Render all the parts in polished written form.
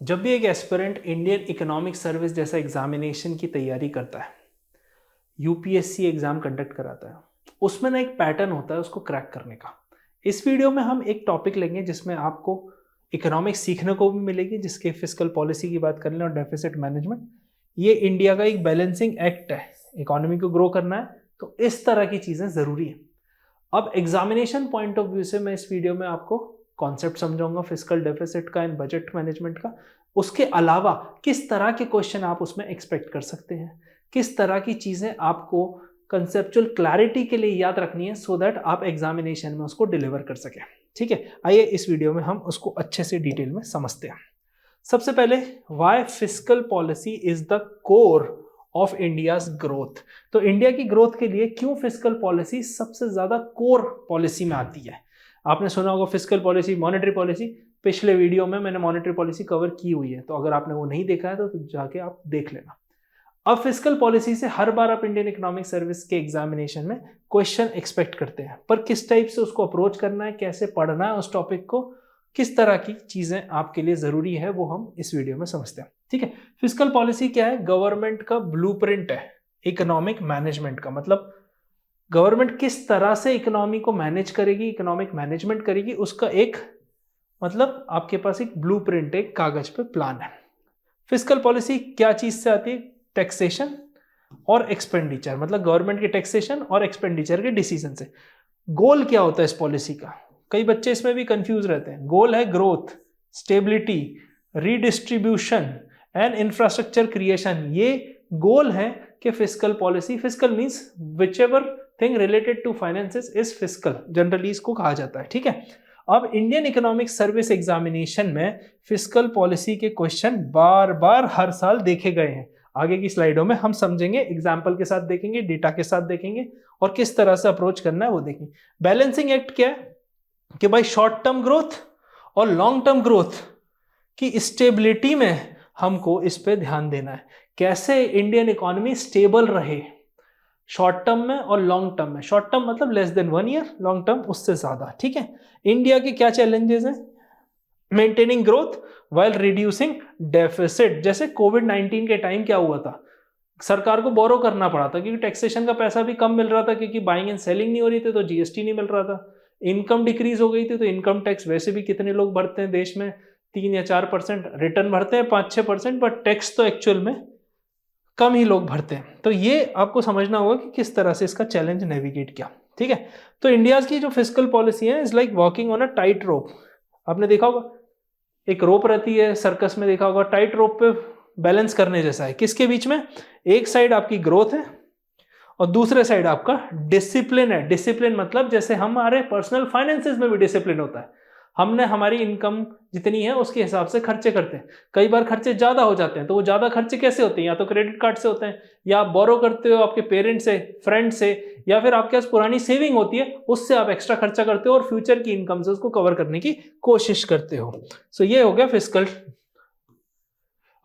जब भी एक एस्पिरेंट इंडियन इकोनॉमिक सर्विस जैसा एग्जामिनेशन की तैयारी करता है, यूपीएससी एग्जाम कंडक्ट कराता है, उसमें ना एक पैटर्न होता है उसको क्रैक करने का। इस वीडियो में हम एक टॉपिक लेंगे जिसमें आपको इकोनॉमिक्स सीखने को भी मिलेगी, जिसके फिस्कल पॉलिसी की बात कर लें और डेफिसिट मैनेजमेंट। ये इंडिया का एक बैलेंसिंग एक्ट है, इकोनॉमी को ग्रो करना है तो इस तरह की चीज़ें ज़रूरी है। अब एग्जामिनेशन पॉइंट ऑफ व्यू से मैं इस वीडियो में आपको कॉन्सेप्ट समझाऊंगा फिस्कल डेफिसिट का एंड बजट मैनेजमेंट का। उसके अलावा किस तरह के क्वेश्चन आप उसमें एक्सपेक्ट कर सकते हैं, किस तरह की चीज़ें आपको कंसेप्चुअल क्लैरिटी के लिए याद रखनी है सो दैट आप एग्जामिनेशन में उसको डिलीवर कर सकें। ठीक है, आइए इस वीडियो में हम उसको अच्छे से डिटेल में समझते हैं। सबसे पहले, why fiscal policy is the core of India's growth. तो इंडिया की ग्रोथ के लिए क्यों फिस्कल पॉलिसी सबसे ज्यादा कोर पॉलिसी में आती है। आपने सुना होगा फिस्कल पॉलिसी, मॉनेटरी पॉलिसी। पिछले वीडियो में मैंने मॉनेटरी पॉलिसी कवर की हुई है, तो अगर आपने वो नहीं देखा है तो जाके आप देख लेना। अब फिस्कल पॉलिसी से हर बार आप इंडियन इकोनॉमिक सर्विस के एग्जामिनेशन में क्वेश्चन एक्सपेक्ट करते हैं, पर किस टाइप से उसको अप्रोच करना है, कैसे पढ़ना है उस टॉपिक को, किस तरह की चीजें आपके लिए जरूरी है, वो हम इस वीडियो में समझते हैं। ठीक है, फिस्कल पॉलिसी क्या है? गवर्नमेंट का ब्लूप्रिंट है इकोनॉमिक मैनेजमेंट का। मतलब गवर्नमेंट किस तरह से इकोनॉमी को मैनेज करेगी, इकोनॉमिक मैनेजमेंट करेगी, उसका एक मतलब आपके पास एक ब्लूप्रिंट, एक कागज पे प्लान है। फिस्कल पॉलिसी क्या चीज से आती है? टैक्सेशन और एक्सपेंडिचर, मतलब गवर्नमेंट के टैक्सेशन और एक्सपेंडिचर के डिसीजन से। गोल क्या होता है इस पॉलिसी का? कई बच्चे इसमें भी कंफ्यूज रहते हैं। गोल है growth, stability, redistribution and infrastructure creation. ये गोल है कि fiscal policy, fiscal means whichever thing related to finances is fiscal, generally इसको कहा जाता है। ठीक है, अब इंडियन इकोनॉमिक सर्विस एग्जामिनेशन में फिस्कल पॉलिसी के क्वेश्चन बार बार हर साल देखे गए हैं। आगे की स्लाइडों में हम समझेंगे, एग्जाम्पल के साथ देखेंगे, डेटा के साथ देखेंगे और किस तरह से अप्रोच करना है वो देखेंगे। बैलेंसिंग एक्ट क्या है कि भाई शॉर्ट टर्म ग्रोथ और लॉन्ग टर्म ग्रोथ की स्टेबिलिटी में हमको इस पे ध्यान देना है। कैसे इंडियन इकोनॉमी स्टेबल रहे शॉर्ट टर्म में और लॉन्ग टर्म में। शॉर्ट टर्म मतलब less than 1 year, long term उससे ज्यादा। ठीक है, इंडिया के क्या चैलेंजेस हैं? Maintaining growth while reducing deficit. जैसे कोविड-19 के टाइम क्या हुआ था, सरकार को बोरो करना पड़ा था क्योंकि टैक्सेशन का पैसा भी कम मिल रहा था, क्योंकि बाइंग एंड सेलिंग नहीं हो रही थी तो जीएसटी नहीं मिल रहा था। इनकम डिक्रीज हो गई थी तो इनकम टैक्स वैसे भी कितने लोग भरते हैं देश में, 3 या 4%, रिटर्न भरते हैं 5-6%, बट टैक्स तो एक्चुअल में कम ही लोग भरते हैं। तो ये आपको समझना होगा कि किस तरह से इसका चैलेंज नेविगेट किया। ठीक है, तो इंडिया की जो फिस्कल पॉलिसी है is like walking on a tight रोप। आपने देखा होगा एक रोप रहती है, सर्कस में देखा होगा, टाइट रोप पे बैलेंस करने जैसा है। किसके बीच में? एक साइड आपकी ग्रोथ है और दूसरे साइड आपका डिसिप्लिन है। डिसिप्लिन मतलब जैसे हमारे पर्सनल फाइनेंसेस में भी डिसिप्लिन होता है, हमने हमारी इनकम जितनी है उसके हिसाब से खर्चे करते हैं। कई बार खर्चे ज्यादा हो जाते हैं, तो वो ज्यादा खर्चे कैसे होते हैं? या तो क्रेडिट कार्ड से होते हैं, या आप बोरो करते हो आपके पेरेंट्स से, फ्रेंड से, या फिर आपके पास पुरानी सेविंग होती है उससे आप एक्स्ट्रा खर्चा करते हो और फ्यूचर की इनकम से उसको कवर करने की कोशिश करते हो। सो ये हो गया फिस्कल।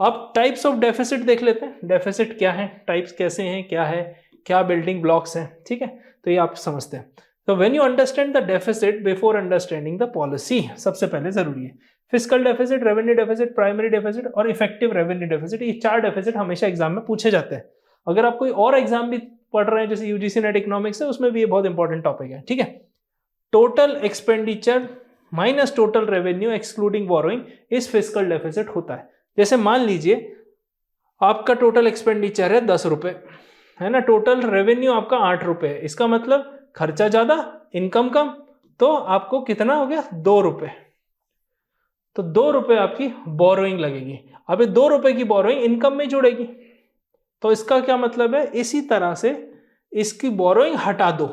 अब टाइप्स ऑफ डेफिसिट देख लेते हैं। डेफिसिट क्या है, टाइप्स कैसे हैं, क्या है, क्या बिल्डिंग ब्लॉक्स हैं। ठीक है, तो ये आप समझते हैं। तो when you understand the deficit before understanding the policy, सबसे पहले जरूरी है fiscal deficit, revenue deficit, primary deficit और इफेक्टिव रेवेन्यू डेफिसिट। ये 4 डेफिसिट हमेशा एग्जाम में पूछे जाते हैं। अगर आप कोई और एग्जाम भी पढ़ रहे हैं जैसे यूजीसी नेट इकोनॉमिक्स है, उसमें भी ये बहुत इंपॉर्टेंट टॉपिक है। ठीक है, total expenditure minus total revenue excluding borrowing इस फिस्कल डेफिसिट होता है। जैसे मान लीजिए आपका टोटल एक्सपेंडिचर है 10 रुपए, है ना, टोटल रेवेन्यू आपका 8 रुपए है। इसका मतलब खर्चा ज्यादा, इनकम कम, तो आपको कितना हो गया? 2 रुपए। तो 2 रुपए आपकी बोरोइंग लगेगी। अब 2 रुपए की बोरोइंग इनकम में जुड़ेगी, तो इसका क्या मतलब है? इसी तरह से इसकी बोरोइंग हटा दो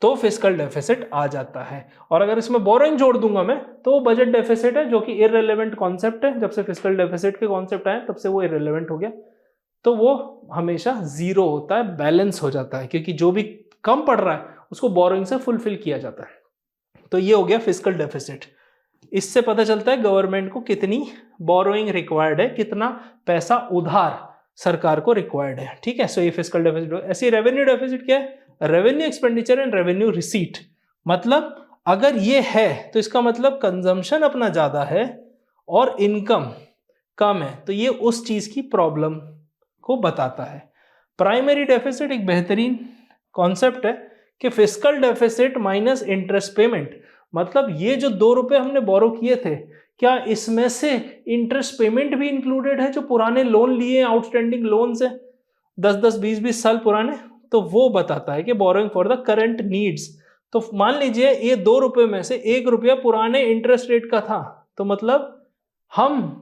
तो फिस्कल डेफिसिट आ जाता है। और अगर इसमें बोरोइंग जोड़ दूंगा मैं तो वो बजट डेफिसिट है, जो कि इररिलेवेंट कॉन्सेप्ट है। जब से फिस्कल डेफिसिट के कॉन्सेप्ट आए तब से वो इररिलेवेंट हो गया, तो वो हमेशा जीरो होता है, बैलेंस हो जाता है, क्योंकि जो भी कम पड़ रहा है उसको बोरोइंग से फुलफिल किया जाता है। तो ये हो गया फिस्कल डेफिसिट। इससे पता चलता है गवर्नमेंट को कितनी बोरोइंग रिक्वायर्ड है, कितना पैसा उधार सरकार को रिक्वायर्ड है। ठीक है, सो ये फिस्कल डेफिसिट। ऐसे रेवेन्यू डेफिसिट क्या है? Revenue expenditure and revenue receipt. मतलब अगर ये है तो इसका मतलब कंजम्पशन अपना ज्यादा है और इनकम कम है, तो ये उस चीज की प्रॉब्लम को बताता है। प्राइमरी डेफिसिट एक बेहतरीन कॉन्सेप्ट है कि fiscal deficit minus interest payment, मतलब ये जो 2 रुपए हमने बोरो किए थे, क्या इसमें से इंटरेस्ट पेमेंट भी इंक्लूडेड है? जो पुराने लोन लिए, आउटस्टैंडिंग लोन से 10-10, 20-20 साल पुराने, तो वो बताता है कि borrowing for the current needs. तो मान लीजिए ये 2 रुपए में से 1 रुपया पुराने इंटरेस्ट रेट का था, तो मतलब हम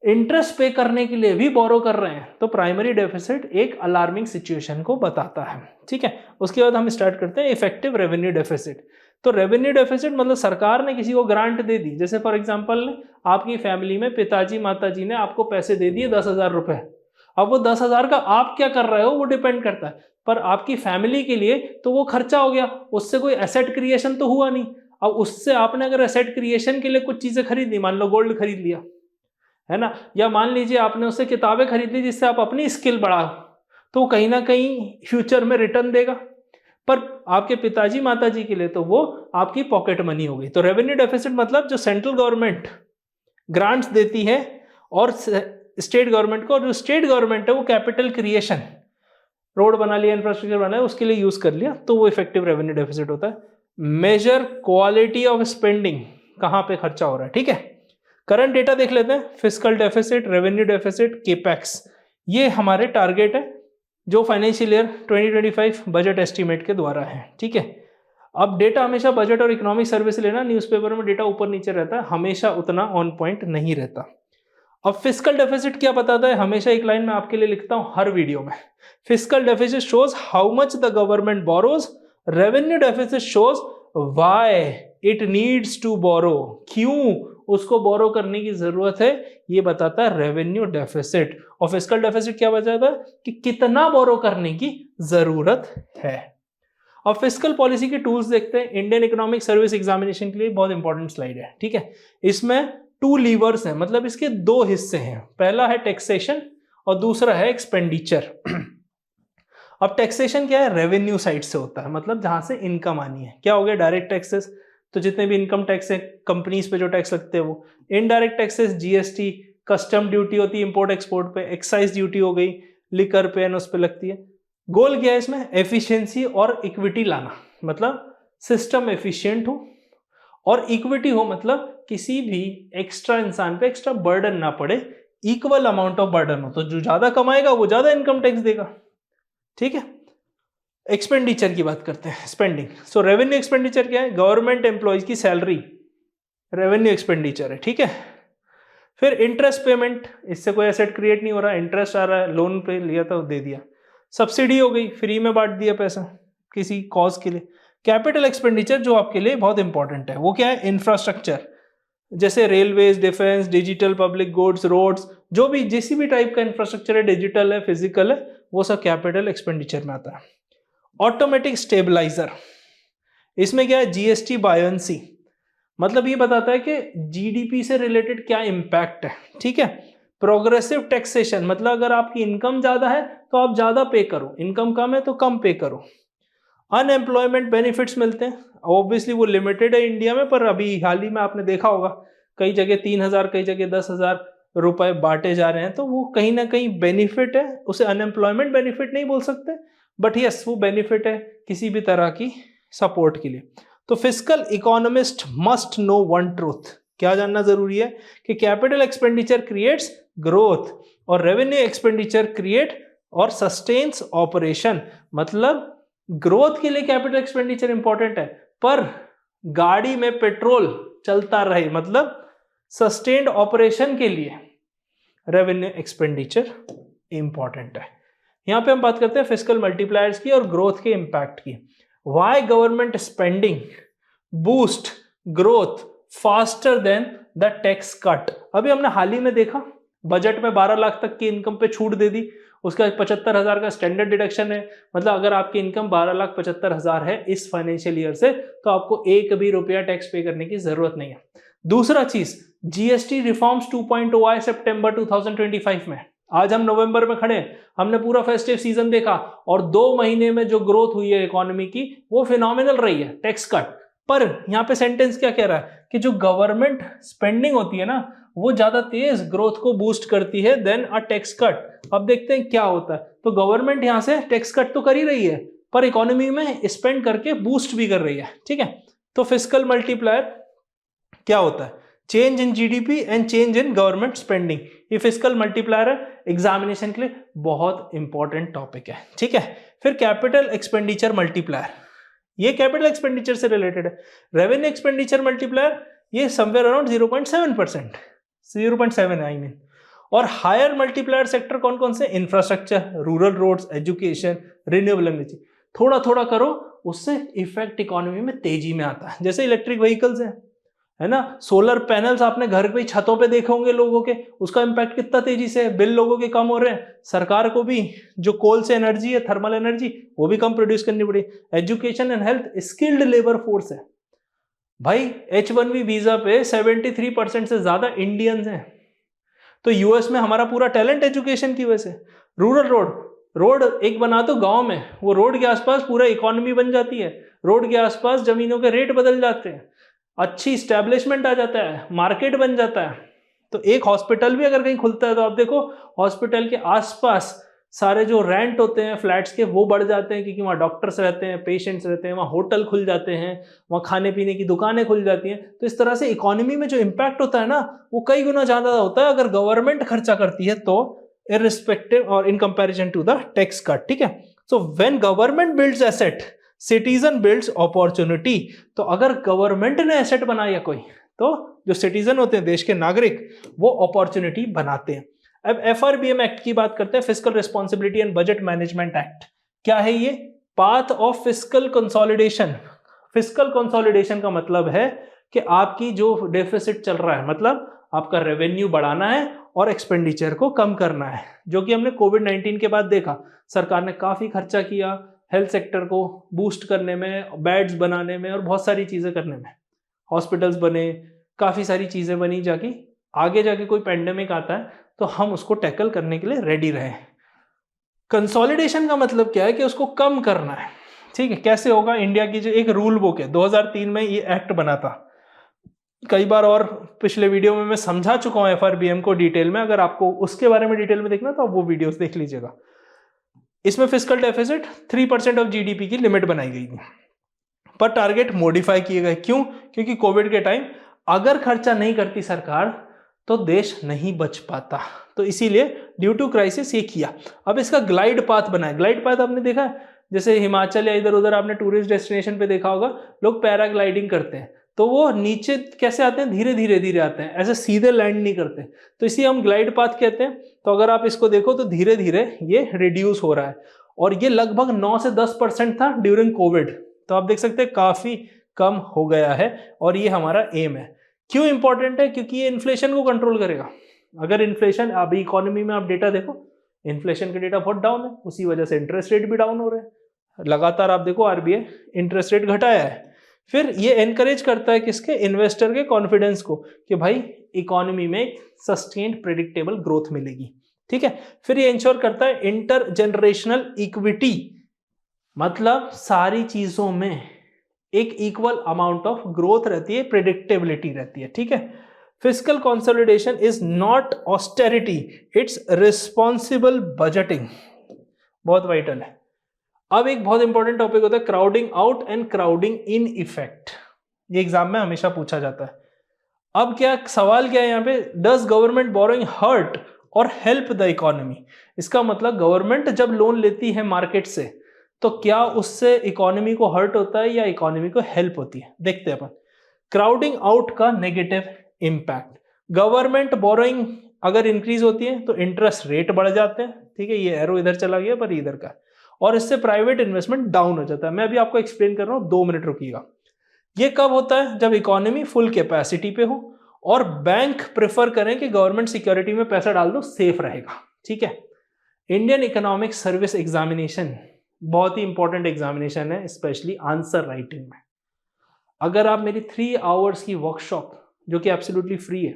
इंटरेस्ट पे करने के लिए भी बोरो कर रहे हैं। तो प्राइमरी डेफिसिट एक अलार्मिंग सिचुएशन को बताता है। ठीक है, उसके बाद हम स्टार्ट करते हैं इफेक्टिव रेवेन्यू डेफिसिट। तो रेवेन्यू डेफिसिट मतलब सरकार ने किसी को ग्रांट दे दी, जैसे फॉर एग्जांपल आपकी फैमिली में पिताजी माताजी ने आपको पैसे दे दिए 10,000 रुपए। अब वो 10,000 का आप क्या कर रहे हो वो डिपेंड करता है, पर आपकी फैमिली के लिए तो वो खर्चा हो गया, उससे कोई एसेट क्रिएशन तो हुआ नहीं। अब उससे आपने अगर एसेट क्रिएशन के लिए कुछ चीजें खरीदी, मान लो गोल्ड खरीद लिया, है ना, या मान लीजिए आपने उससे किताबें खरीद ली जिससे आप अपनी स्किल बढ़ाओ, तो कहीं ना कहीं फ्यूचर में रिटर्न देगा। पर आपके पिताजी माताजी के लिए तो वो आपकी पॉकेट मनी हो गई। तो रेवेन्यू डेफिसिट मतलब जो सेंट्रल गवर्नमेंट ग्रांट्स देती है और स्टेट गवर्नमेंट को, और जो स्टेट गवर्नमेंट है वो कैपिटल क्रिएशन, रोड बना लिया, इंफ्रास्ट्रक्चर बनाया, उसके लिए यूज कर लिया, तो वो इफेक्टिव रेवेन्यू डेफिसिट होता है। मेजर क्वालिटी ऑफ स्पेंडिंग, कहां पे खर्चा हो रहा है। ठीक है, करंट डेटा देख लेते हैं, fiscal deficit, revenue deficit, capex, ये हमारे टारगेट है जो फाइनेंशियल ईयर 2025 बजट एस्टीमेट के द्वारा है। ठीक है, अब डेटा हमेशा बजट और इकोनॉमिक सर्वे से लेना, न्यूज़पेपर में डेटा ऊपर नीचे रहता है, हमेशा उतना ऑन पॉइंट नहीं रहता। अब फिस्कल डेफिसिट क्या बताता है, हमेशा एक लाइन में आपके लिए लिखता हूं हर वीडियो में, fiscal deficit shows how much the government borrows, revenue deficit shows why it needs to borrow, क्यों उसको बोरो करने की जरूरत है, ये बताता है रेवेन्यू डेफिसिट। और फिस्कल डेफिसिट क्या बताता है कि कितना बोरो करने की जरूरत है। अब फिस्कल पॉलिसी के टूल्स देखते हैं। इंडियन इकोनॉमिक सर्विस एग्जामिनेशन के लिए बहुत इंपॉर्टेंट स्लाइड है। ठीक है, इसमें 2 लीवर्स हैं, मतलब इसके 2 हिस्से हैं, पहला है टैक्सेशन और दूसरा है एक्सपेंडिचर। अब टैक्सेशन क्या है, रेवेन्यू साइड से होता है, मतलब जहां से इनकम आनी है। क्या हो गया, डायरेक्ट टैक्सेस, तो जितने भी इनकम टैक्स है, कंपनीज पे जो टैक्स लगते हैं वो। Indirect taxes, GST, custom duty होती है इंपोर्ट एक्सपोर्ट पे, एक्साइज ड्यूटी हो गई, लिकर पे एंड उस पे लगती है। गोल क्या है इसमें, एफिशिएंसी और इक्विटी लाना, मतलब सिस्टम एफिशिएंट हो और इक्विटी हो, मतलब किसी भी एक्स्ट्रा इंसान पे एक्स्ट्रा बर्डन ना पड़े, इक्वल अमाउंट ऑफ बर्डन हो, तो जो ज्यादा कमाएगा वो ज्यादा इनकम टैक्स देगा। ठीक है, एक्सपेंडिचर की बात करते हैं, स्पेंडिंग। सो रेवेन्यू एक्सपेंडिचर क्या है, गवर्नमेंट एम्प्लॉयज की सैलरी रेवेन्यू एक्सपेंडिचर है। ठीक है, फिर इंटरेस्ट पेमेंट, इससे कोई एसेट क्रिएट नहीं हो रहा, इंटरेस्ट आ रहा है, लोन पे लिया था दे दिया। सब्सिडी हो गई, फ्री में बांट दिया पैसा किसी कॉज के लिए। कैपिटल एक्सपेंडिचर जो आपके लिए बहुत इंपॉर्टेंट है, वो क्या है, इंफ्रास्ट्रक्चर, जैसे railways, defence, digital public goods, roads, जो भी जिस भी टाइप का इंफ्रास्ट्रक्चर है, डिजिटल है, फिजिकल है, वो सब कैपिटल एक्सपेंडिचर में आता है। ऑटोमेटिक स्टेबलाइजर, इसमें क्या है, जीएसटी बायोंसी, मतलब ये बताता है कि जीडीपी से रिलेटेड क्या इंपैक्ट है। ठीक है, प्रोग्रेसिव टैक्सेशन, मतलब अगर आपकी इनकम ज्यादा है तो आप ज्यादा पे करो, इनकम कम है तो कम पे करो। अनएम्प्लॉयमेंट बेनिफिट्स मिलते हैं, ऑब्वियसली वो लिमिटेड है इंडिया में, पर अभी हाल ही में आपने देखा होगा कई जगह 3,000, कई जगह 10,000 रुपए बांटे जा रहे हैं, तो वो कहीं ना कहीं बेनिफिट है, उसे अनएम्प्लॉयमेंट बेनिफिट नहीं बोल सकते, बट यस वो बेनिफिट है किसी भी तरह की सपोर्ट के लिए। तो fiscal economist must know one truth, क्या जानना जरूरी है कि कैपिटल एक्सपेंडिचर क्रिएट्स ग्रोथ और रेवेन्यू एक्सपेंडिचर क्रिएट और सस्टेन्स ऑपरेशन, मतलब ग्रोथ के लिए कैपिटल एक्सपेंडिचर इंपॉर्टेंट है, पर गाड़ी में पेट्रोल चलता रहे, मतलब सस्टेन्ड ऑपरेशन के लिए रेवेन्यू एक्सपेंडिचर इंपॉर्टेंट है। यहां पे हम बात करते हैं फिस्कल मल्टीप्लायर्स की और ग्रोथ के इंपैक्ट की। Why government spending boost growth faster than the tax cut. अभी हमने हाल ही में देखा बजट में 12 लाख तक की इनकम पे छूट दे दी, उसका 75,000 का स्टैंडर्ड डिडक्शन है, मतलब अगर आपकी इनकम 12,75,000 है इस फाइनेंशियल ईयर से, तो आपको एक भी रुपया टैक्स पे करने की जरूरत नहीं है। दूसरा चीज, जीएसटी रिफॉर्म्स 2.0 आए सितंबर 2025 में, आज हम नवंबर में खड़े हैं, हमने पूरा फेस्टिव सीजन देखा और 2 महीने में जो ग्रोथ हुई है इकोनॉमी की वो फिनोमिनल रही है, टैक्स कट। पर यहाँ पे सेंटेंस क्या कह रहा है कि जो गवर्नमेंट स्पेंडिंग होती है ना वो ज्यादा तेज ग्रोथ को बूस्ट करती है देन अ टैक्स कट। अब देखते हैं क्या होता है। तो गवर्नमेंट यहां से टैक्स कट तो कर ही रही है पर इकोनॉमी में स्पेंड करके बूस्ट भी कर रही है, ठीक है। तो फिस्कल मल्टीप्लायर क्या होता है? Change in GDP and change in government spending. ये फिस्कल मल्टीप्लायर है, एग्जामिनेशन के लिए बहुत इंपॉर्टेंट टॉपिक है, ठीक है। फिर कैपिटल एक्सपेंडिचर मल्टीप्लायर, ये कैपिटल एक्सपेंडिचर से रिलेटेड है। रेवेन्यू एक्सपेंडिचर मल्टीप्लायर ये समवेयर अराउंड 0.7%, 0.7 आई मीन। और हायर मल्टीप्लायर सेक्टर कौन कौन से? Infrastructure, rural roads, education, renewable energy. थोड़ा थोड़ा करो, उससे इफेक्ट इकोनॉमी में तेजी में आता है। जैसे इलेक्ट्रिक व्हीकल्स है ना, सोलर पैनल्स आपने घर पे छतों पे देखे होंगे लोगों के, उसका इंपैक्ट कितना तेजी से है, बिल लोगों के कम हो रहे हैं, सरकार को भी जो कोल से एनर्जी है, थर्मल एनर्जी, वो भी कम प्रोड्यूस करनी पड़ी। Education and health, skilled labour force है भाई, H1B वीजा पे 73% से ज्यादा इंडियंस हैं। तो यूएस में हमारा पूरा टैलेंट एजुकेशन की वजह से। रूरल रोड एक बना दो गांव में, वो रोड के आसपास पूरा इकोनॉमी बन जाती है, रोड के आसपास जमीनों के रेट बदल जाते हैं, अच्छी स्टैब्लिशमेंट आ जाता है, मार्केट बन जाता है। तो एक हॉस्पिटल भी अगर कहीं खुलता है तो आप देखो हॉस्पिटल के आसपास सारे जो रेंट होते हैं फ्लैट्स के वो बढ़ जाते हैं, क्योंकि वहाँ डॉक्टर्स रहते हैं, पेशेंट्स रहते हैं, वहाँ होटल खुल जाते हैं, वहाँ खाने पीने की दुकानें खुल जाती हैं। तो इस तरह से इकोनॉमी में जो इम्पैक्ट होता है ना वो कई गुना ज्यादा होता है अगर गवर्नमेंट खर्चा करती है तो, इररिस्पेक्टिव और in comparison to the tax cut, ठीक है। So when government builds asset, citizen builds opportunity. तो अगर गवर्नमेंट ने एसेट बनाया कोई, तो जो सिटीजन होते हैं, देश के नागरिक, वो अपॉर्चुनिटी बनाते हैं। अब FRBM एक्ट की बात करते हैं, fiscal responsibility and budget management act. क्या है ये? Path of fiscal consolidation. Fiscal consolidation का मतलब है कि आपकी जो डेफिसिट चल रहा है, मतलब आपका रेवेन्यू बढ़ाना है और एक्सपेंडिचर को कम करना है, जो कि हमने कोविड-19 के बाद देखा। सरकार ने काफी खर्चा किया हेल्थ सेक्टर को बूस्ट करने में, बेड्स बनाने में और बहुत सारी चीजें करने में, हॉस्पिटल्स बने, काफी सारी चीजें बनी, जाके आगे जाके कोई पेंडेमिक आता है तो हम उसको टैकल करने के लिए रेडी रहे। कंसोलिडेशन का मतलब क्या है? कि उसको कम करना है, ठीक है। कैसे होगा? इंडिया की जो एक रूल बुक है, 2003 में ये एक्ट बना था, कई बार और पिछले वीडियो में मैं समझा चुका हूं FRBM को डिटेल में। अगर आपको उसके बारे में डिटेल में देखना तो आप वो वीडियोस देख लीजिएगा। इसमें फिस्कल डेफिसिट 3% ऑफ जीडीपी की लिमिट बनाई गई थी, पर टारगेट मॉडिफाई किए गए। क्यों? क्योंकि कोविड के टाइम अगर खर्चा नहीं करती सरकार तो देश नहीं बच पाता, तो इसीलिए ड्यू टू क्राइसिस ये किया। अब इसका ग्लाइड पाथ बनाए। ग्लाइड पाथ आपने देखा है, जैसे हिमाचल या इधर उधर आपने टूरिस्ट डेस्टिनेशन पे देखा होगा, लोग पैराग्लाइडिंग करते हैं, तो वो नीचे कैसे आते हैं? धीरे धीरे धीरे आते हैं, ऐसे सीधे लैंड नहीं करते, तो इसी हम ग्लाइड पाथ कहते हैं। तो अगर आप इसको देखो तो धीरे धीरे ये रिड्यूस हो रहा है, और ये लगभग 9 से 10% था ड्यूरिंग कोविड। तो आप देख सकते हैं काफी कम हो गया है, और ये हमारा एम है। क्यों इंपॉर्टेंट है? क्योंकि ये इन्फ्लेशन को कंट्रोल करेगा। अगर इन्फ्लेशन, अभी इकोनॉमी में आप डेटा देखो, इन्फ्लेशन के डेटा बहुत डाउन है, उसी वजह से इंटरेस्ट रेट भी डाउन हो रहे हैं। लगातार आप देखो RBI इंटरेस्ट रेट घटाया है। फिर ये एनकरेज करता है किसके? इन्वेस्टर के कॉन्फिडेंस को, कि भाई इकोनॉमी में सस्टेन्ड प्रेडिक्टेबल ग्रोथ मिलेगी, ठीक है। फिर ये इंश्योर करता है इंटरजेनरेशनल इक्विटी, मतलब सारी चीजों में एक इक्वल अमाउंट ऑफ ग्रोथ रहती है, प्रेडिक्टेबिलिटी रहती है, ठीक है। Fiscal consolidation is not austerity, it's responsible budgeting, बहुत वाइटल है। अब एक बहुत इंपॉर्टेंट टॉपिक होता है crowding out and crowding in effect. ये एग्जाम में हमेशा पूछा जाता है। अब क्या सवाल क्या है यहाँ पे? डज गवर्नमेंट बोरोइंग हर्ट और हेल्प द इकोनॉमी? इसका मतलब गवर्नमेंट जब लोन लेती है मार्केट से तो क्या उससे इकोनॉमी को हर्ट होता है या इकोनॉमी को हेल्प होती है? देखते हैं अपन। क्राउडिंग आउट का नेगेटिव इंपैक्ट, गवर्नमेंट बोरोइंग अगर इंक्रीज होती है तो इंटरेस्ट रेट बढ़ जाते हैं, ठीक है। ये एरो इधर चला गया पर इधर का, और इससे प्राइवेट इन्वेस्टमेंट डाउन हो जाता है। मैं अभी आपको एक्सप्लेन कर रहा हूं, 2 मिनट रुकिएगा। ये कब होता है? जब इकोनॉमी फुल कैपेसिटी पे हो और बैंक प्रेफर करें कि गवर्नमेंट सिक्योरिटी में पैसा डाल दो, सेफ रहेगा, ठीक है। इंडियन इकोनॉमिक सर्विस एग्जामिनेशन बहुत ही इंपॉर्टेंट एग्जामिनेशन है, स्पेशली आंसर राइटिंग में। अगर आप मेरी 3 आवर्स की वर्कशॉप, जो कि एब्सोल्युटली फ्री है,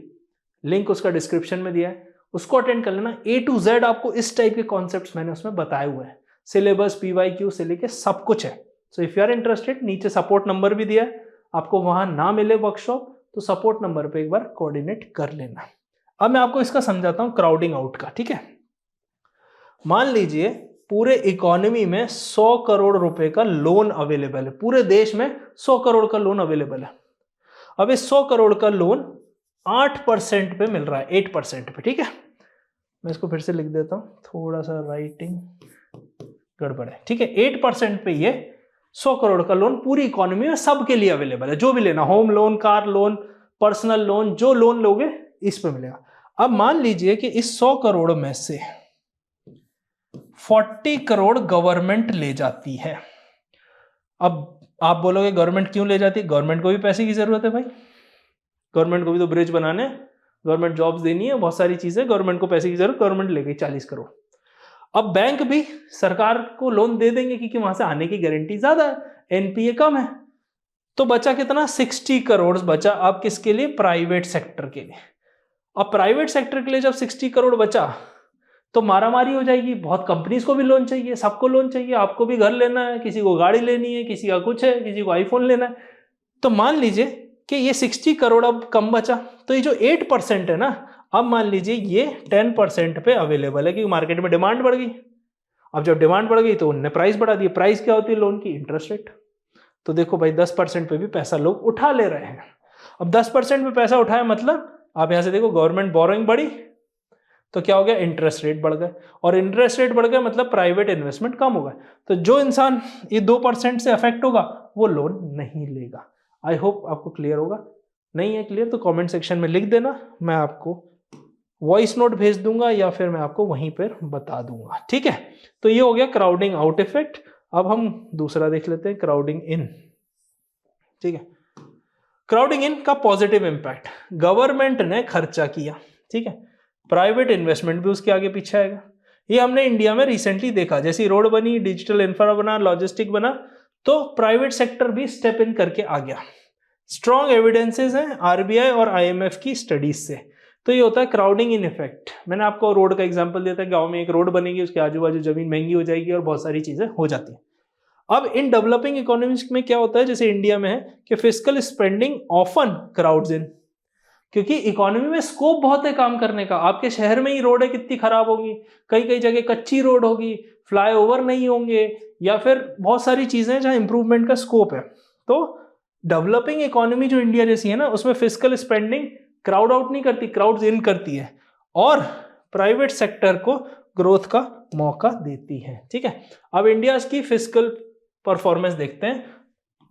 लिंक उसका डिस्क्रिप्शन में दिया है, उसको अटेंड कर लेना। A to Z आपको इस टाइप के कॉन्सेप्ट्स मैंने उसमें बताए हुए हैं, सिलेबस, PYQ से लेके सब कुछ है। So if you are interested, नीचे सपोर्ट नंबर भी दिया है, आपको वहां ना मिले वर्कशॉप तो सपोर्ट नंबर पे एक बार कोऑर्डिनेट कर लेना। अब मैं आपको इसका समझाता हूं क्राउडिंग आउट का, ठीक है। मान लीजिए पूरे इकोनॉमी में 100 करोड़ रुपए का लोन अवेलेबल है, पूरे देश में 100 करोड़ का लोन अवेलेबल है। अब इस 100 करोड़ का लोन 8% पे मिल रहा है, 8% पे, ठीक है। मैं इसको फिर से लिख देता हूं, थोड़ा सा राइटिंग गड़बड़ है, ठीक है। 8% पे ये 100 करोड़ का लोन पूरी इकोनॉमी में सबके लिए अवेलेबल है, जो भी लेना, home loan, car loan, personal loan, जो लोन लोगे इस पे मिलेगा। अब मान लीजिए कि इस 100 करोड़ में से 40 करोड़ गवर्नमेंट ले जाती है। अब आप बोलोगे गवर्नमेंट क्यों ले जाती है? गवर्नमेंट को भी पैसे की जरूरत है भाई, गवर्नमेंट को भी तो ब्रिज बनाने, गवर्नमेंट जॉब्स देनी है, बहुत सारी चीजें, गवर्नमेंट को पैसे की जरूरत, गवर्नमेंट ले गई 40 करोड़। अब बैंक भी सरकार को लोन दे देंगे क्योंकि वहां से आने की गारंटी ज्यादा है, एनपीए कम है। तो बचा कितना? 60 करोड़ बचा। अब किसके लिए? प्राइवेट सेक्टर के लिए। अब प्राइवेट सेक्टर के लिए जब 60 करोड़ बचा तो मारामारी हो जाएगी, बहुत कंपनीज को भी लोन चाहिए, सबको लोन चाहिए, आपको भी घर लेना है, किसी को गाड़ी लेनी है, किसी का कुछ है, किसी को आईफोन लेना है। तो मान लीजिए कि ये 60 करोड़ अब कम बचा, तो ये जो 8% है ना, अब मान लीजिए ये 10% पे अवेलेबल है क्योंकि मार्केट में डिमांड बढ़ गई। अब जब डिमांड बढ़ गई तो उन्होंने प्राइस बढ़ा दी। प्राइस क्या होती है लोन की? Interest rate. तो देखो भाई 10% पे भी पैसा लोग उठा ले रहे हैं। अब 10% पे पैसा उठाया मतलब आप यहां से देखो गवर्नमेंट बोरोइंग बढ़ी तो क्या हो गया? इंटरेस्ट रेट बढ़ गए, और इंटरेस्ट रेट बढ़ गया मतलब प्राइवेट इन्वेस्टमेंट कम होगा। तो जो इंसान ये 2% से अफेक्ट होगा वो लोन नहीं लेगा। आई होप आपको क्लियर होगा। नहीं है क्लियर तो कमेंट सेक्शन में लिख देना, मैं आपको वॉइस नोट भेज दूंगा या फिर मैं आपको वहीं पर बता दूंगा, ठीक है। तो ये हो गया क्राउडिंग आउट इफेक्ट। अब हम दूसरा देख लेते हैं, क्राउडिंग इन, ठीक है। क्राउडिंग इन का पॉजिटिव इंपैक्ट, गवर्नमेंट ने खर्चा किया, ठीक है, प्राइवेट इन्वेस्टमेंट भी उसके आगे पीछे आएगा। ये हमने इंडिया में रिसेंटली देखा, जैसी रोड बनी, डिजिटल इंफ्रा बना, लॉजिस्टिक बना, तो प्राइवेट सेक्टर भी स्टेप इन करके आ गया। स्ट्रॉन्ग एविडेंसेस हैं आरबीआई और आईएमएफ की स्टडीज से। तो ये होता है क्राउडिंग इन इफेक्ट। मैंने आपको रोड का एग्जांपल दिया था, गांव में एक रोड बनेगी, उसके आजू बाजू जमीन महंगी हो जाएगी और बहुत सारी चीजें हो जाती हैं। अब इन डेवलपिंग इकोनॉमीज में क्या होता है, जैसे इंडिया में है कि फिस्कल स्पेंडिंग ऑफन क्राउड्स इन, क्योंकि इकोनॉमी में स्कोप बहुत है काम करने का। आपके शहर में ही रोडें कितनी खराब होगी, कई कई जगह कच्ची रोड होगी, फ्लाईओवर नहीं होंगे, या फिर बहुत सारी चीजें जहां इंप्रूवमेंट का स्कोप है। तो डेवलपिंग इकोनॉमी जो इंडिया जैसी है ना, उसमें फिस्कल स्पेंडिंग क्राउड आउट नहीं करती, क्राउड्स इन करती है, और प्राइवेट सेक्टर को ग्रोथ का मौका देती है, ठीक है। अब इंडिया की फिस्कल परफॉर्मेंस देखते हैं,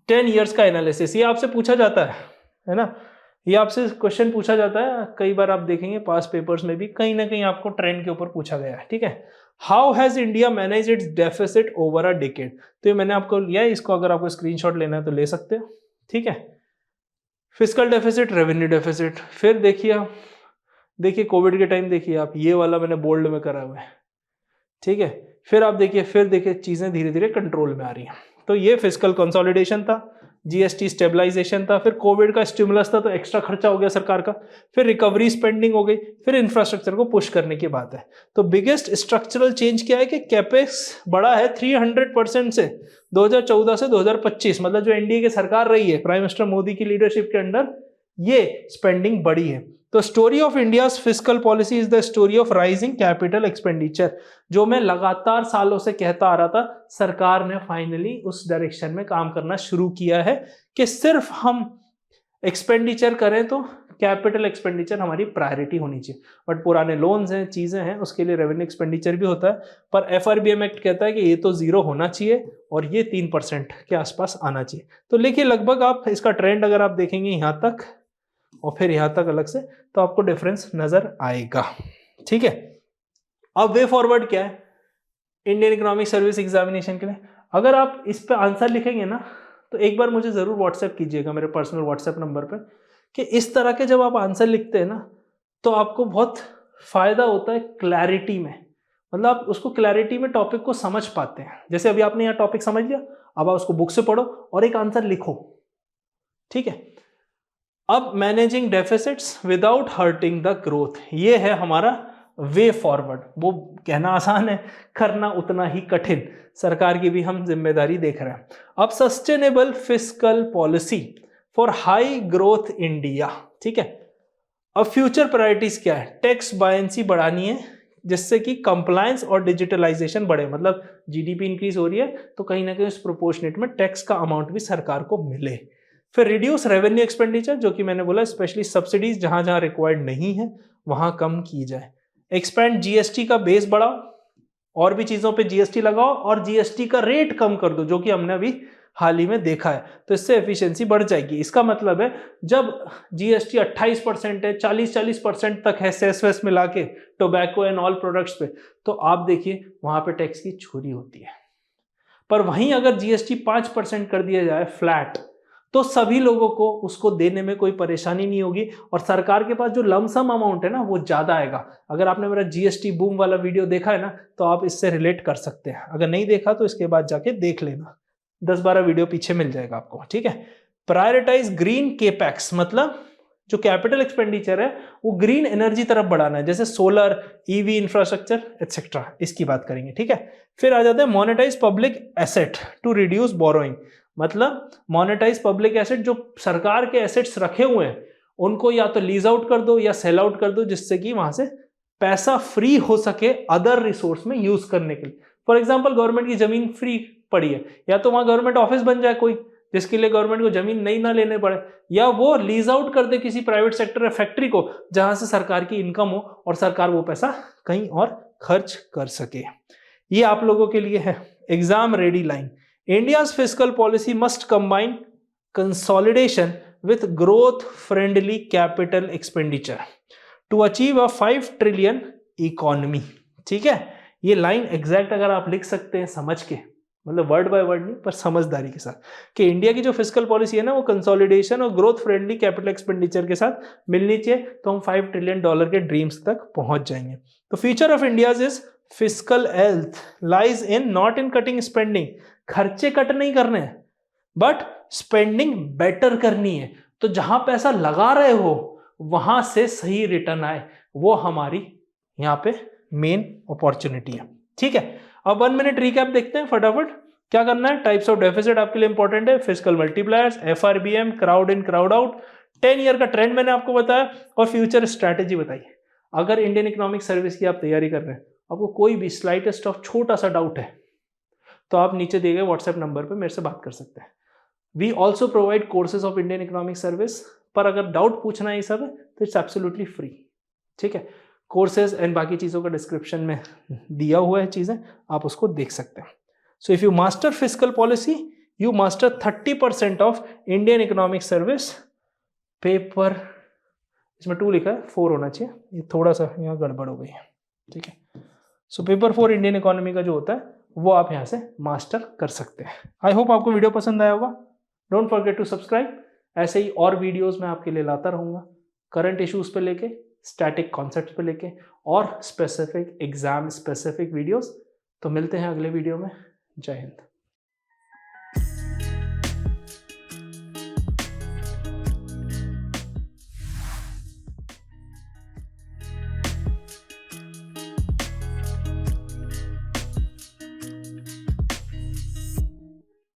10 ईयर्स का एनालिसिस। ये आपसे पूछा जाता है ना, ये आपसे क्वेश्चन पूछा जाता है कई बार, आप देखेंगे पास पेपर्स में भी कहीं ना कहीं आपको ट्रेंड के ऊपर पूछा गया है, ठीक है। How has India manage it's deficit over a decade. तो ये मैंने आपको लिया है, इसको अगर आपको स्क्रीनशॉट लेना है तो ले सकते हो, ठीक है। फिस्कल डेफिसिट, रेवेन्यू डेफिसिट, फिर देखिए कोविड के टाइम देखिए आप, ये वाला मैंने बोल्ड में करा हुआ है, ठीक है। फिर आप देखिए चीजें धीरे धीरे कंट्रोल में आ रही हैं। तो ये फिस्कल कंसोलिडेशन था, जीएसटी स्टेबलाइजेशन था, फिर कोविड का स्टिमुलस था तो एक्स्ट्रा खर्चा हो गया सरकार का, फिर रिकवरी स्पेंडिंग हो गई, फिर इंफ्रास्ट्रक्चर को पुश करने की बात है। तो बिगेस्ट स्ट्रक्चरल चेंज क्या है कि कैपेक्स बढ़ा है 300% से 2014 से 2025, मतलब जो एनडीए की सरकार रही है प्राइम मिनिस्टर मोदी की लीडरशिप के अंडर, ये स्पेंडिंग बढ़ी है। तो story of India's fiscal policy is the story of rising capital expenditure. जो मैं लगातार सालों से कहता आ रहा था, सरकार ने फाइनली उस डायरेक्शन में काम करना शुरू किया है कि सिर्फ हम एक्सपेंडिचर करें तो कैपिटल एक्सपेंडिचर हमारी प्रायोरिटी होनी चाहिए। बट पुराने लोन्स हैं, चीजें हैं, उसके लिए रेवेन्यू एक्सपेंडिचर भी होता है, पर एफआरबीएम एक्ट कहता है कि ये तो जीरो होना चाहिए और ये 3% के आसपास आना चाहिए। तो लेकिन लगभग आप इसका ट्रेंड अगर आप देखेंगे यहाँ तक और फिर यहाँ तक अलग से, तो आपको डिफरेंस नजर आएगा, ठीक है। अब वे फॉरवर्ड क्या है इंडियन इकोनॉमिक सर्विस एग्जामिनेशन के लिए? अगर आप इस पे आंसर लिखेंगे ना, तो एक बार मुझे जरूर व्हाट्सएप कीजिएगा मेरे पर्सनल व्हाट्सएप नंबर पे, कि इस तरह के जब आप आंसर लिखते हैं ना, तो आपको बहुत फायदा होता है क्लैरिटी में, मतलब आप उसको क्लैरिटी में टॉपिक को समझ पाते हैं। जैसे अभी आपने यहाँ टॉपिक समझ लिया, अब आप उसको बुक से पढ़ो और एक आंसर लिखो, ठीक है। अब managing deficits without hurting the growth, ये है हमारा वे फॉरवर्ड। वो कहना आसान है, करना उतना ही कठिन, सरकार की भी हम जिम्मेदारी देख रहे हैं। अब sustainable fiscal policy for high growth India. ठीक है, अब फ्यूचर प्रायोरिटीज क्या है? टैक्स बायंसी बढ़ानी है जिससे कि कंप्लायंस और डिजिटलाइजेशन बढ़े, मतलब जीडीपी इंक्रीज हो रही है तो कहीं ना कहीं उस प्रोपोर्शनेट में टैक्स का अमाउंट भी सरकार को मिले। फिर रिड्यूस रेवेन्यू एक्सपेंडिचर, जो कि मैंने बोला स्पेशली सब्सिडीज जहां जहां रिक्वायर्ड नहीं है वहां कम की जाए। एक्सपेंड जीएसटी का बेस बढ़ाओ, और भी चीजों पे जीएसटी लगाओ और जीएसटी का रेट कम कर दो, जो कि हमने अभी हाल ही में देखा है, तो इससे एफिशिएंसी बढ़ जाएगी। इसका मतलब है जब जीएसटी 28% है, 40% तक है सेस वेस मिला के टोबैको एंड ऑल प्रोडक्ट्स पे, तो आप देखिए वहां पे टैक्स की चोरी होती है। पर वहीं अगर जीएसटी 5% कर दिया जाए फ्लैट, तो सभी लोगों को उसको देने में कोई परेशानी नहीं होगी और सरकार के पास जो लमसम अमाउंट है ना वो ज्यादा आएगा। अगर आपने मेरा जीएसटी बूम वाला वीडियो देखा है ना तो आप इससे रिलेट कर सकते हैं, अगर नहीं देखा तो इसके बाद जाके देख लेना, 10-12 वीडियो पीछे मिल जाएगा आपको। ठीक है, प्रायोरिटाइज ग्रीन केपैक्स, मतलब जो कैपिटल एक्सपेंडिचर है वो ग्रीन एनर्जी तरफ बढ़ाना है, जैसे सोलर, ईवी इंफ्रास्ट्रक्चर एक्सेट्रा, इसकी बात करेंगे। ठीक है, फिर आ जाते हैं monetize public asset to reduce borrowing, मतलब मोनेटाइज पब्लिक एसेट, जो सरकार के एसेट्स रखे हुए हैं उनको या तो लीज आउट कर दो या सेल आउट कर दो, जिससे कि वहां से पैसा फ्री हो सके अदर रिसोर्स में यूज करने के लिए। फॉर एग्जाम्पल गवर्नमेंट की जमीन फ्री पड़ी है, या तो वहां गवर्नमेंट ऑफिस बन जाए कोई, जिसके लिए गवर्नमेंट को जमीन नहीं ना लेने पड़े, या वो लीज आउट कर दे किसी प्राइवेट सेक्टर या फैक्ट्री को जहां से सरकार की इनकम हो और सरकार वो पैसा कहीं और खर्च कर सके। ये आप लोगों के लिए है exam ready line. India's fiscal policy must combine consolidation with growth-friendly capital expenditure to achieve a 5 trillion economy। ठीक है, ये लाइन एग्जैक्ट अगर आप लिख सकते हैं समझ के, मतलब वर्ड बाय वर्ड नहीं पर समझदारी के साथ, कि इंडिया की जो फिस्कल पॉलिसी है ना वो कंसोलिडेशन और ग्रोथ फ्रेंडली कैपिटल एक्सपेंडिचर के साथ मिलनी चाहिए, तो हम $5 ट्रिलियन के ड्रीम्स तक पहुंच जाएंगे। तो future of India is fiscal health lies in not in cutting spending, खर्चे कट नहीं करने हैं बट स्पेंडिंग बेटर करनी है, तो जहां पैसा लगा रहे हो वहां से सही रिटर्न आए, वो हमारी यहां पे मेन अपॉर्चुनिटी है। ठीक है, अब 1 मिनट रिकैप देखते हैं फटाफट। क्या करना है? टाइप्स ऑफ डेफिसिट आपके लिए इंपॉर्टेंट है, fiscal multipliers, FRBM, crowd in crowd out, 10 year का ट्रेंड मैंने आपको बताया और फ्यूचर स्ट्रैटेजी बताई। अगर इंडियन इकोनॉमिक सर्विस की आप तैयारी कर रहे हैं, आपको कोई भी स्लाइटेस्ट ऑफ छोटा सा डाउट है तो आप नीचे दिए गए व्हाट्सएप नंबर पे मेरे से बात कर सकते हैं। We also provide courses of Indian economic service, पर अगर डाउट पूछना है सब तो इट्स एब्सोल्युटली फ्री। ठीक है, कोर्सेज एंड बाकी चीज़ों का डिस्क्रिप्शन में दिया हुआ है चीज़ें, आप उसको देख सकते हैं। सो if you master fiscal policy you master 30% of Indian economic service. Paper इसमें 2 लिखा है, 4 होना चाहिए, ये थोड़ा सा यहाँ गड़बड़ हो गई है। ठीक है, सो पेपर 4 इंडियन इकोनॉमी का जो होता है वो आप यहाँ से मास्टर कर सकते हैं। आई होप आपको वीडियो पसंद आया होगा। डोंट फॉरगेट टू सब्सक्राइब, ऐसे ही और वीडियोस मैं आपके लिए लाता रहूँगा, करंट इश्यूज पे लेके, स्टैटिक कॉन्सेप्ट्स पे लेके और स्पेसिफिक एग्जाम स्पेसिफिक वीडियोस। तो मिलते हैं अगले वीडियो में। जय हिंद।